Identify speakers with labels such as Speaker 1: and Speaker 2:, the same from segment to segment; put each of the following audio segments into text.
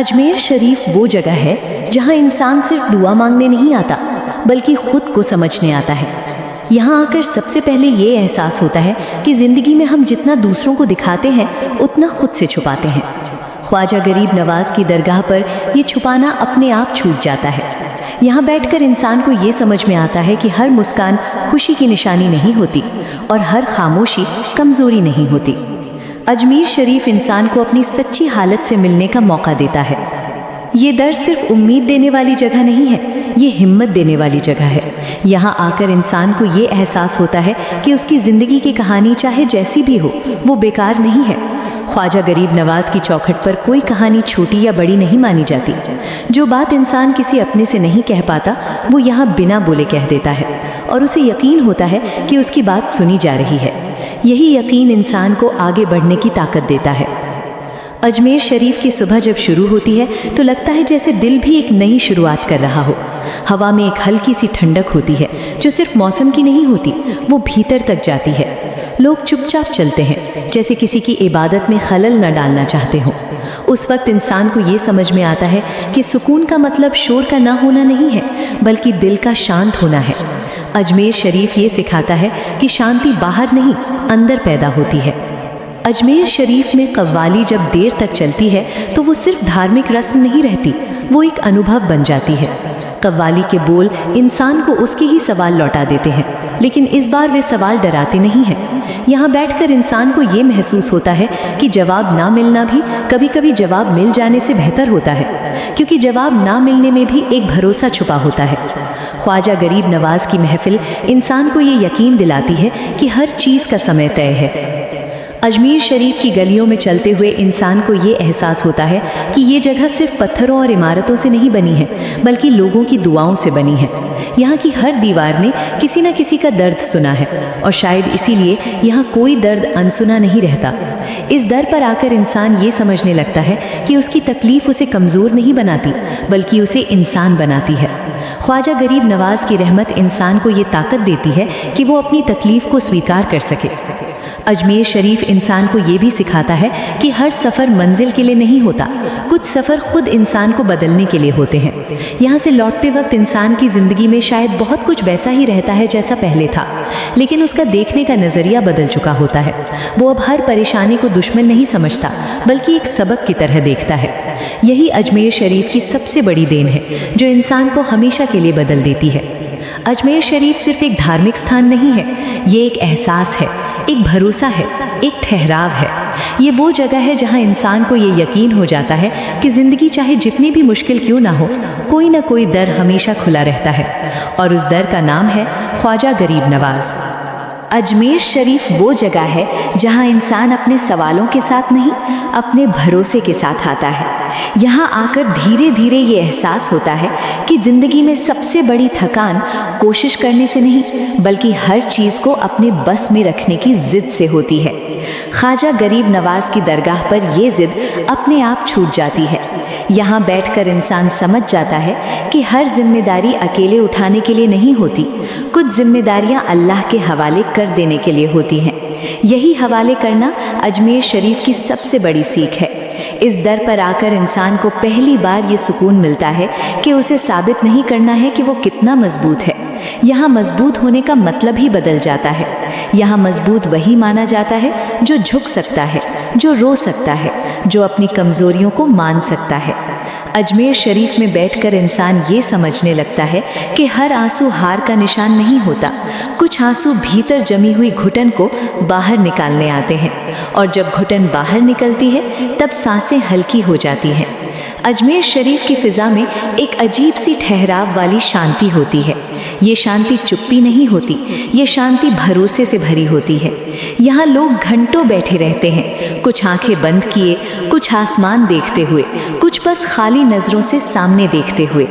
Speaker 1: अजमेर शरीफ वो जगह है जहाँ इंसान सिर्फ दुआ मांगने नहीं आता बल्कि खुद को समझने आता है। यहाँ आकर सबसे पहले ये एहसास होता है कि ज़िंदगी में हम जितना दूसरों को दिखाते हैं उतना खुद से छुपाते हैं। ख्वाजा गरीब नवाज़ की दरगाह पर ये छुपाना अपने आप छूट जाता है। यहाँ बैठकर इंसान को ये समझ में आता है कि हर मुस्कान खुशी की निशानी नहीं होती और हर खामोशी कमज़ोरी नहीं होती। अजमेर शरीफ इंसान को अपनी सच्ची हालत से मिलने का मौका देता है। ये दर सिर्फ उम्मीद देने वाली जगह नहीं है, ये हिम्मत देने वाली जगह है। यहाँ आकर इंसान को ये एहसास होता है कि उसकी ज़िंदगी की कहानी चाहे जैसी भी हो वो बेकार नहीं है। ख्वाजा गरीब नवाज़ की चौखट पर कोई कहानी छोटी या बड़ी नहीं मानी जाती। जो बात इंसान किसी अपने से नहीं कह पाता वो यहाँ बिना बोले कह देता है और उसे यकीन होता है कि उसकी बात सुनी जा रही है। यही यकीन इंसान को आगे बढ़ने की ताकत देता है। अजमेर शरीफ की सुबह जब शुरू होती है तो लगता है जैसे दिल भी एक नई शुरुआत कर रहा हो। हवा में एक हल्की सी ठंडक होती है जो सिर्फ मौसम की नहीं होती, वो भीतर तक जाती है। लोग चुपचाप चलते हैं जैसे किसी की इबादत में खलल न डालना चाहते हों। उस वक्त इंसान को ये समझ में आता है कि सुकून का मतलब शोर का ना होना नहीं है बल्कि दिल का शांत होना है। अजमेर शरीफ ये सिखाता है कि शांति बाहर नहीं अंदर पैदा होती है। अजमेर शरीफ में कव्वाली जब देर तक चलती है तो वो सिर्फ धार्मिक रस्म नहीं रहती, वो एक अनुभव बन जाती है। कव्वाली के बोल इंसान को उसके ही सवाल लौटा देते हैं, लेकिन इस बार वे सवाल डराते नहीं हैं। यहाँ बैठकर इंसान को ये महसूस होता है कि जवाब ना मिलना भी कभी कभी जवाब मिल जाने से बेहतर होता है, क्योंकि जवाब ना मिलने में भी एक भरोसा छुपा होता है। ख्वाजा गरीब नवाज़ की महफिल इंसान को ये यकीन दिलाती है कि हर चीज़ का समय तय है। अजमेर शरीफ की गलियों में चलते हुए इंसान को ये एहसास होता है कि ये जगह सिर्फ पत्थरों और इमारतों से नहीं बनी है बल्कि लोगों की दुआओं से बनी है। यहाँ की हर दीवार ने किसी न किसी का दर्द सुना है और शायद इसीलिए यहाँ कोई दर्द अनसुना नहीं रहता। इस दर पर आकर इंसान ये समझने लगता है कि उसकी तकलीफ़ उसे कमज़ोर नहीं बनाती बल्कि उसे इंसान बनाती है। ख्वाजा गरीब नवाज़ की रहमत इंसान को ये ताकत देती है कि वो अपनी तकलीफ़ को स्वीकार कर सके। अजमेर शरीफ इंसान को ये भी सिखाता है कि हर सफ़र मंजिल के लिए नहीं होता, कुछ सफ़र खुद इंसान को बदलने के लिए होते हैं। यहाँ से लौटते वक्त इंसान की ज़िंदगी में शायद बहुत कुछ वैसा ही रहता है जैसा पहले था, लेकिन उसका देखने का नज़रिया बदल चुका होता है। वो अब हर परेशानी को दुश्मन नहीं समझता बल्कि एक सबक की तरह देखता है। यही अजमेर शरीफ की सबसे बड़ी देन है जो इंसान को हमेशा के लिए बदल देती है। अजमेर शरीफ सिर्फ एक धार्मिक स्थान नहीं है, ये एक एहसास है, एक भरोसा है, एक ठहराव है। ये वो जगह है जहाँ इंसान को ये यकीन हो जाता है कि ज़िंदगी चाहे जितनी भी मुश्किल क्यों ना हो, कोई ना कोई दर हमेशा खुला रहता है और उस दर का नाम है ख्वाजा गरीब नवाज़। अजमेर शरीफ वो जगह है जहाँ इंसान अपने सवालों के साथ नहीं, अपने भरोसे के साथ आता है। यहाँ आकर धीरे धीरे ये एहसास होता है कि ज़िंदगी में सबसे बड़ी थकान कोशिश करने से नहीं बल्कि हर चीज़ को अपने बस में रखने की ज़िद से होती है। ख्वाजा गरीब नवाज़ की दरगाह पर ये ज़िद अपने आप छूट जाती है। यहाँ बैठकर इंसान समझ जाता है कि हर जिम्मेदारी अकेले उठाने के लिए नहीं होती, कुछ जिम्मेदारियाँ अल्लाह के हवाले कर देने के लिए होती हैं। यही हवाले करना अजमेर शरीफ की सबसे बड़ी सीख है। इस दर पर आकर इंसान को पहली बार ये सुकून मिलता है कि उसे साबित नहीं करना है कि वो कितना मजबूत है। यहाँ मजबूत होने का मतलब ही बदल जाता है। यहाँ मजबूत वही माना जाता है जो झुक सकता है, जो रो सकता है, जो अपनी कमज़ोरियों को मान सकता है। अजमेर शरीफ में बैठकर इंसान ये समझने लगता है कि हर आंसू हार का निशान नहीं होता, कुछ आंसू भीतर जमी हुई घुटन को बाहर निकालने आते हैं और जब घुटन बाहर निकलती है तब सांसें हल्की हो जाती हैं। अजमेर शरीफ की फ़िज़ा में एक अजीब सी ठहराव वाली शांति होती है। ये शांति चुप्पी नहीं होती, ये शांति भरोसे से भरी होती है। यहाँ लोग घंटों बैठे रहते हैं, कुछ आंखें बंद किए, कुछ आसमान देखते हुए, कुछ बस खाली नज़रों से सामने देखते हुए।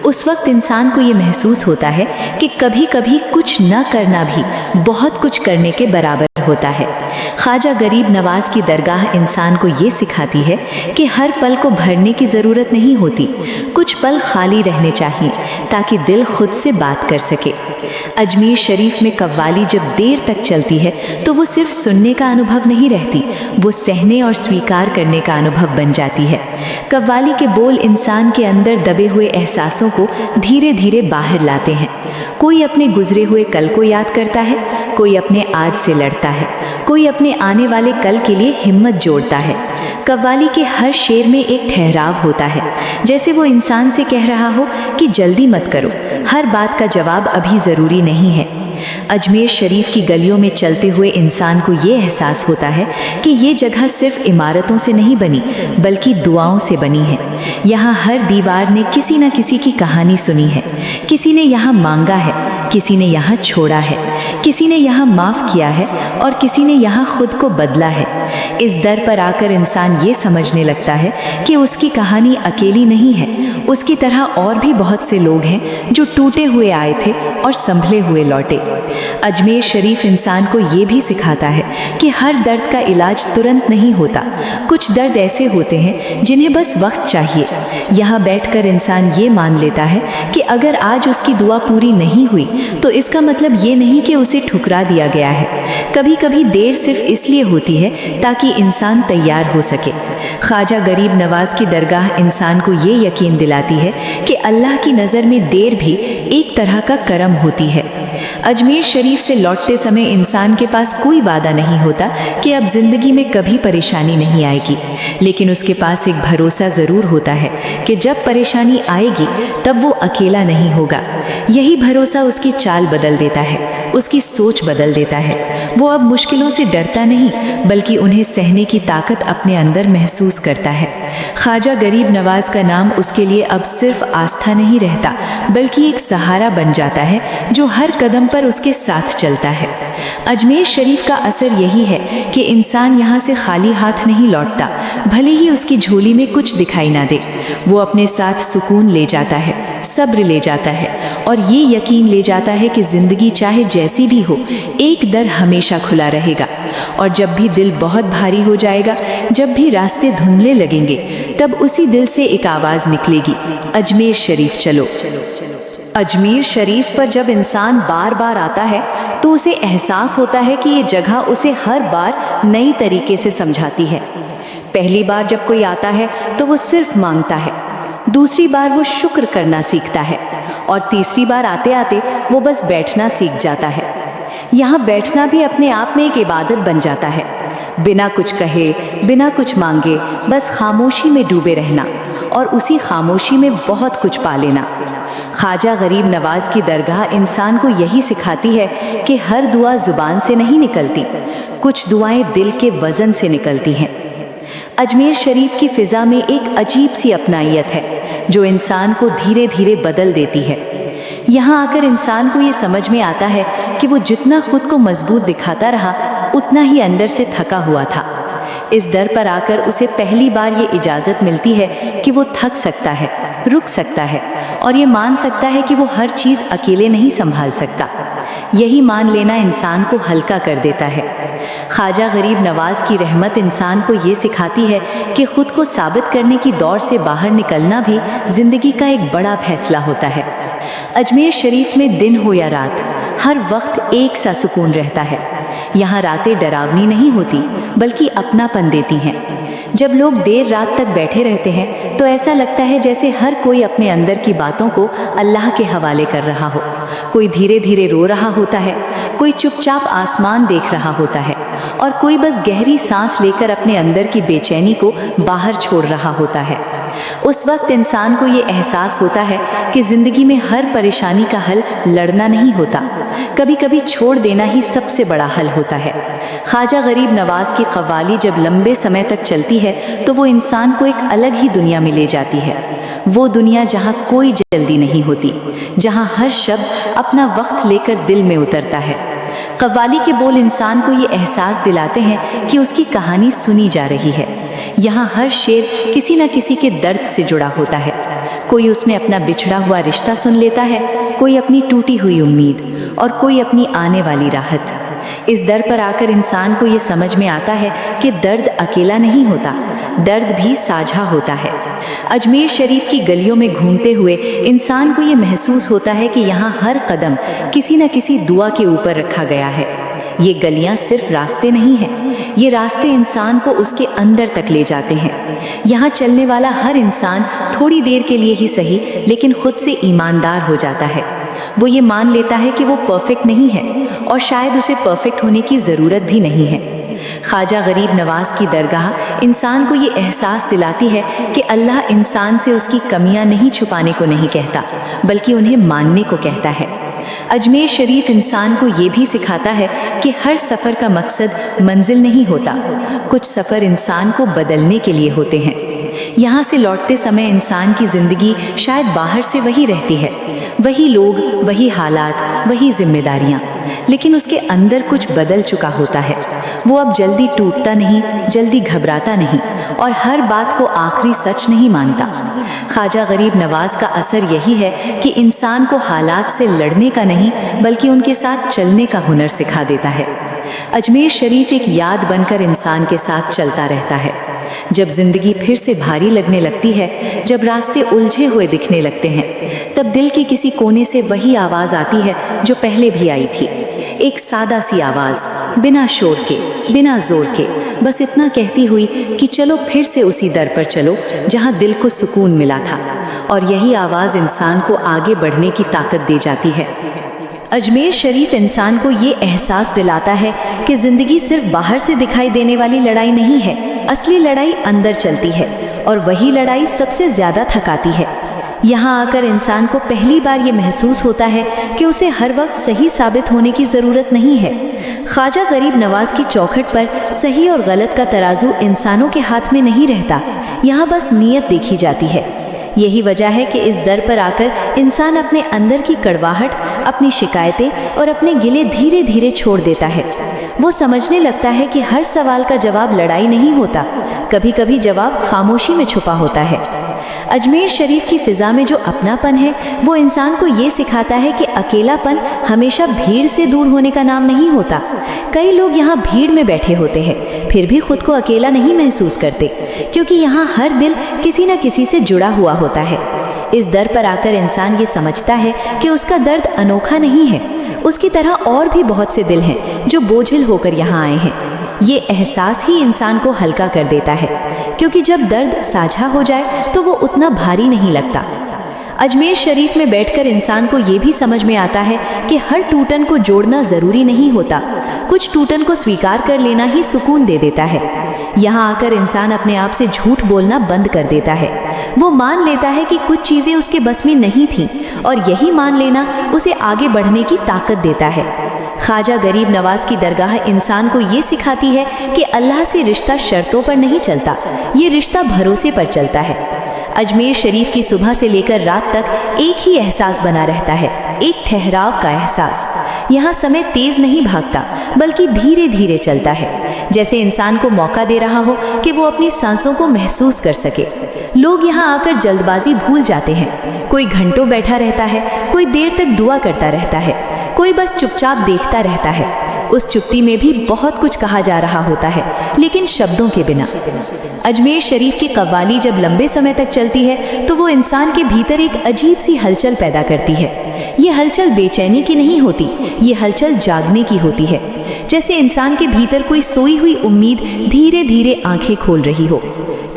Speaker 1: उस वक्त इंसान को ये महसूस होता है कि कभी कभी कुछ न करना भी बहुत कुछ करने के बराबर होता है। ख्वाजा गरीब नवाज की दरगाह इंसान को ये सिखाती है कि हर पल को भरने की ज़रूरत नहीं होती, कुछ पल खाली रहने चाहिए ताकि दिल खुद से बात कर सके। अजमेर शरीफ में कव्वाली जब देर तक चलती है तो वो सिर्फ सुनने का अनुभव नहीं रहती, वो सहने और स्वीकार करने का अनुभव बन जाती है। कव्वाली के बोल इंसान के अंदर दबे हुए एहसासों को धीरे धीरे बाहर लाते हैं। कोई अपने गुजरे हुए कल को याद करता है, कोई अपने आज से लड़ता है, कोई अपने आने वाले कल के लिए हिम्मत जोड़ता है। कव्वाली के हर शेर में एक ठहराव होता है, जैसे वो इंसान से कह रहा हो कि जल्दी मत करो, हर बात का जवाब अभी ज़रूरी नहीं है। अजमेर शरीफ की गलियों में चलते हुए इंसान को ये एहसास होता है कि ये जगह सिर्फ इमारतों से नहीं बनी बल्कि दुआओं से बनी है। यहाँ हर दीवार ने किसी न किसी की कहानी सुनी है, किसी ने यहाँ मांगा है, किसी ने यहाँ छोड़ा है, किसी ने यहाँ माफ़ किया है और किसी ने यहाँ खुद को बदला है। इस दर पर आकर इंसान ये समझने लगता है कि उसकी कहानी अकेली नहीं है, उसकी तरह और भी बहुत से लोग हैं जो टूटे हुए आए थे और संभले हुए लौटे। अजमेर शरीफ इंसान को ये भी सिखाता है कि हर दर्द का इलाज तुरंत नहीं होता, कुछ दर्द ऐसे होते हैं जिन्हें बस वक्त चाहिए। यहाँ बैठकर इंसान ये मान लेता है कि अगर आज उसकी दुआ पूरी नहीं हुई तो इसका मतलब ये नहीं कि उसे ठुकरा दिया गया है। कभी कभी देर सिर्फ इसलिए होती है ताकि इंसान तैयार हो सके। ख्वाजा गरीब नवाज की दरगाह इंसान को ये यकीन दिलाती है कि अल्लाह की नज़र में देर भी एक तरह का करम होती है। अजमेर शरीफ से लौटते समय इंसान के पास कोई वादा नहीं होता कि अब ज़िंदगी में कभी परेशानी नहीं आएगी, लेकिन उसके पास एक भरोसा ज़रूर होता है कि जब परेशानी आएगी तब वो अकेला नहीं होगा। यही भरोसा उसकी चाल बदल देता है, उसकी सोच बदल देता है। वो अब मुश्किलों से डरता नहीं बल्कि उन्हें सहने की ताकत अपने अंदर महसूस करता है। ख्वाजा गरीब नवाज का नाम उसके लिए अब सिर्फ आस्था नहीं रहता बल्कि एक सहारा बन जाता है जो हर कदम पर उसके साथ चलता है। अजमेर शरीफ का असर यही है कि इंसान यहाँ से खाली हाथ नहीं लौटता, भले ही उसकी झोली में कुछ दिखाई ना दे। वो अपने साथ सुकून ले जाता है, सब्र ले जाता है और ये यकीन ले जाता है कि ज़िंदगी चाहे जैसी भी हो, एक दर हमेशा खुला रहेगा। और जब भी दिल बहुत भारी हो जाएगा, जब भी रास्ते धुंधले लगेंगे, तब उसी दिल से एक आवाज़ निकलेगी, अजमेर शरीफ चलो। अजमेर शरीफ पर जब इंसान बार बार आता है तो उसे एहसास होता है कि ये जगह उसे हर बार नई तरीके से समझाती है। पहली बार जब कोई आता है तो वो सिर्फ मांगता है, दूसरी बार वो शुक्र करना सीखता है और तीसरी बार आते आते वो बस बैठना सीख जाता है। यहाँ बैठना भी अपने आप में एक इबादत बन जाता है, बिना कुछ कहे, बिना कुछ मांगे, बस खामोशी में डूबे रहना और उसी खामोशी में बहुत कुछ पा लेना। ख्वाजा गरीब नवाज की दरगाह इंसान को यही सिखाती है कि हर दुआ ज़ुबान से नहीं निकलती, कुछ दुआएं दिल के वज़न से निकलती हैं। अजमेर शरीफ की फ़िज़ा में एक अजीब सी अपनाइयत है जो इंसान को धीरे धीरे बदल देती है। यहाँ आकर इंसान को ये समझ में आता है कि वो जितना खुद को मजबूत दिखाता रहा उतना ही अंदर से थका हुआ था। इस दर पर आकर उसे पहली बार ये इजाज़त मिलती है कि वो थक सकता है, रुक सकता है और ये मान सकता है कि वो हर चीज़ अकेले नहीं संभाल सकता। यही मान लेना इंसान को हल्का कर देता है। ख्वाजा गरीब नवाज की रहमत इंसान को ये सिखाती है कि खुद को साबित करने की दौर से बाहर निकलना भी ज़िंदगी का एक बड़ा फैसला होता है। अजमेर शरीफ में दिन हो या रात, हर वक्त एक सा सुकून रहता है। यहाँ रातें डरावनी नहीं होती बल्कि अपनापन देती हैं। जब लोग देर रात तक बैठे रहते हैं तो ऐसा लगता है जैसे हर कोई अपने अंदर की बातों को अल्लाह के हवाले कर रहा हो। कोई धीरे धीरे रो रहा होता है, कोई चुपचाप आसमान देख रहा होता है और कोई बस गहरी सांस लेकर अपने अंदर की बेचैनी को बाहर छोड़ रहा होता है। उस वक्त इंसान को ये एहसास होता है कि ज़िंदगी में हर परेशानी का हल लड़ना नहीं होता, कभी कभी छोड़ देना ही सबसे बड़ा हल होता है। ख्वाजा गरीब नवाज की कव्वाली जब लंबे समय तक चलती है तो वो इंसान को एक अलग ही दुनिया में ले जाती है। वो दुनिया जहाँ कोई जल्दी नहीं होती, जहाँ हर शब्द अपना वक्त लेकर दिल में उतरता है। कव्वाली के बोल इंसान को ये एहसास दिलाते हैं कि उसकी कहानी सुनी जा रही है। यहाँ हर शेर किसी न किसी के दर्द से जुड़ा होता है। कोई उसमें अपना बिछड़ा हुआ रिश्ता सुन लेता है, कोई अपनी टूटी हुई उम्मीद और कोई अपनी आने वाली राहत। इस दर पर आकर इंसान को ये समझ में आता है कि दर्द अकेला नहीं होता, दर्द भी साझा होता है। अजमेर शरीफ की गलियों में घूमते हुए इंसान को ये महसूस होता है कि यहाँ हर कदम किसी न किसी दुआ के ऊपर रखा गया है। ये गलियाँ सिर्फ रास्ते नहीं हैं, ये रास्ते इंसान को उसके अंदर तक ले जाते हैं। यहाँ चलने वाला हर इंसान थोड़ी देर के लिए ही सही लेकिन खुद से ईमानदार हो जाता है। वो ये मान लेता है कि वो परफेक्ट नहीं है और शायद उसे परफेक्ट होने की ज़रूरत भी नहीं है। ख्वाजा गरीब नवाज की दरगाह इंसान को ये एहसास दिलाती है कि अल्लाह इंसान से उसकी कमियां नहीं छुपाने को नहीं कहता, बल्कि उन्हें मानने को कहता है। अजमेर शरीफ इंसान को ये भी सिखाता है कि हर सफ़र का मकसद मंजिल नहीं होता, कुछ सफ़र इंसान को बदलने के लिए होते हैं। यहाँ से लौटते समय इंसान की ज़िंदगी शायद बाहर से वही रहती है, वही लोग, वही हालात, वही जिम्मेदारियाँ, लेकिन उसके अंदर कुछ बदल चुका होता है। वो अब जल्दी टूटता नहीं, जल्दी घबराता नहीं और हर बात को आखिरी सच नहीं मानता। ख्वाजा गरीब नवाज का असर यही है कि इंसान को हालात से लड़ने का नहीं बल्कि उनके साथ चलने का हुनर सिखा देता है। अजमेर शरीफ एक याद बनकर इंसान के साथ चलता रहता है। जब जिंदगी फिर से भारी लगने लगती है, जब रास्ते उलझे हुए दिखने लगते हैं, तब दिल के किसी कोने से वही आवाज़ आती है जो पहले भी आई थी। एक सादा सी आवाज़, बिना शोर के, बिना जोर के, बस इतना कहती हुई कि चलो फिर से उसी दर पर चलो जहाँ दिल को सुकून मिला था। और यही आवाज़ इंसान को आगे बढ़ने की ताकत दे जाती है। अजमेर शरीफ इंसान को ये एहसास दिलाता है कि ज़िंदगी सिर्फ बाहर से दिखाई देने वाली लड़ाई नहीं है, असली लड़ाई अंदर चलती है और वही लड़ाई सबसे ज़्यादा थकाती है। यहाँ आकर इंसान को पहली बार ये महसूस होता है कि उसे हर वक्त सही साबित होने की ज़रूरत नहीं है। ख्वाजा गरीब नवाज की चौखट पर सही और गलत का तराजू इंसानों के हाथ में नहीं रहता, यहाँ बस नीयत देखी जाती है। यही वजह है कि इस दर पर आकर इंसान अपने अंदर की कड़वाहट, अपनी शिकायतें और अपने गिले धीरे धीरे छोड़ देता है। वो समझने लगता है कि हर सवाल का जवाब लड़ाई नहीं होता, कभी कभी जवाब खामोशी में छुपा होता है। अजमेर शरीफ की फ़िज़ा में जो अपनापन है वो इंसान को ये सिखाता है कि अकेलापन हमेशा भीड़ से दूर होने का नाम नहीं होता। कई लोग यहाँ भीड़ में बैठे होते हैं फिर भी खुद को अकेला नहीं महसूस करते, क्योंकि यहाँ हर दिल किसी न किसी से जुड़ा हुआ होता है। इस दर पर आकर इंसान ये समझता है कि उसका दर्द अनोखा नहीं है, उसकी तरह और भी बहुत से दिल हैं जो बोझिल होकर यहाँ आए हैं। ये एहसास ही इंसान को हल्का कर देता है, क्योंकि जब दर्द साझा हो जाए तो वो उतना भारी नहीं लगता। अजमेर शरीफ में बैठकर इंसान को ये भी समझ में आता है कि हर टूटन को जोड़ना ज़रूरी नहीं होता, कुछ टूटन को स्वीकार कर लेना ही सुकून दे देता है। यहाँ आकर इंसान अपने आप से झूठ बोलना बंद कर देता है। वो मान लेता है कि कुछ चीज़ें उसके बस में नहीं थीं और यही मान लेना उसे आगे बढ़ने की ताकत देता है। ख्वाजा गरीब नवाज की दरगाह इंसान को ये सिखाती है कि अल्लाह से रिश्ता शर्तों पर नहीं चलता, ये रिश्ता भरोसे पर चलता है। अजमेर शरीफ की सुबह से लेकर रात तक एक ही एहसास बना रहता है, एक ठहराव का एहसास। यहाँ समय तेज नहीं भागता बल्कि धीरे धीरे चलता है, जैसे इंसान को मौका दे रहा हो कि वो अपनी सांसों को महसूस कर सके। लोग यहाँ आकर जल्दबाजी भूल जाते हैं, कोई घंटों बैठा रहता है, कोई देर तक दुआ करता रहता है, कोई बस चुपचाप देखता रहता है। उस चुप्पी में भी बहुत कुछ कहा जा रहा होता है, लेकिन शब्दों के बिना। अजमेर शरीफ की कव्वाली जब लंबे समय तक चलती है तो वो इंसान के भीतर एक अजीब सी हलचल पैदा करती है। ये हलचल बेचैनी की नहीं होती, ये हलचल जागने की होती है, जैसे इंसान के भीतर कोई सोई हुई उम्मीद धीरे धीरे आंखें खोल रही हो।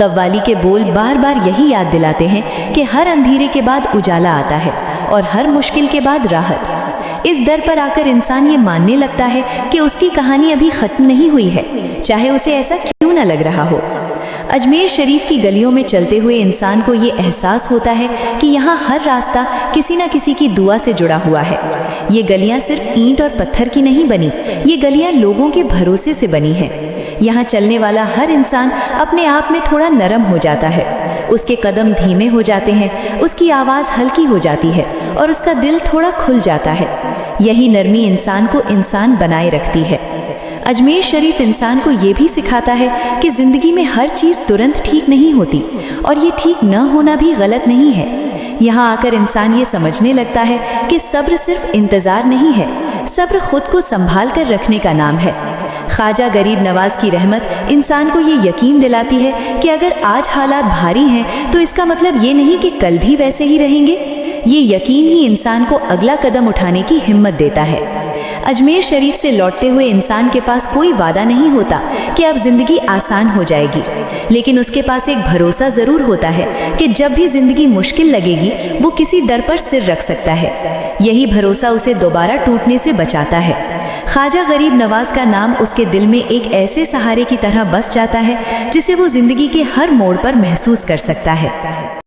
Speaker 1: कव्वाली के बोल बार बार यही याद दिलाते हैं कि हर अंधेरे के बाद उजाला आता है और हर मुश्किल के बाद राहत। इस दर पर आकर इंसान ये मानने लगता है कि उसकी कहानी अभी ख़त्म नहीं हुई है, चाहे उसे ऐसा क्यों न लग रहा हो। अजमेर शरीफ की गलियों में चलते हुए इंसान को ये एहसास होता है कि यहाँ हर रास्ता किसी न किसी की दुआ से जुड़ा हुआ है। ये गलियाँ सिर्फ ईंट और पत्थर की नहीं बनी, ये गलियाँ लोगों के भरोसे से बनी हैं। यहाँ चलने वाला हर इंसान अपने आप में थोड़ा नरम हो जाता है, उसके कदम धीमे हो जाते हैं, उसकी आवाज़ हल्की हो जाती है और उसका दिल थोड़ा खुल जाता है। यही नरमी इंसान को इंसान बनाए रखती है। अजमेर शरीफ इंसान को ये भी सिखाता है कि ज़िंदगी में हर चीज़ तुरंत ठीक नहीं होती और ये ठीक न होना भी गलत नहीं है। यहाँ आकर इंसान ये समझने लगता है कि सब्र सिर्फ इंतज़ार नहीं है, सब्र खुद को संभाल कर रखने का नाम है। ख्वाजा गरीब नवाज की रहमत इंसान को ये यकीन दिलाती है कि अगर आज हालात भारी हैं तो इसका मतलब ये नहीं कि कल भी वैसे ही रहेंगे। ये यकीन ही इंसान को अगला कदम उठाने की हिम्मत देता है। अजमेर शरीफ से लौटते हुए इंसान के पास कोई वादा नहीं होता कि अब जिंदगी आसान हो जाएगी, लेकिन उसके पास एक भरोसा ज़रूर होता है कि जब भी जिंदगी मुश्किल लगेगी वो किसी दर पर सिर रख सकता है। यही भरोसा उसे दोबारा टूटने से बचाता है। ख्वाजा गरीब नवाज का नाम उसके दिल में एक ऐसे सहारे की तरह बस जाता है जिसे वो जिंदगी के हर मोड़ पर महसूस कर सकता है।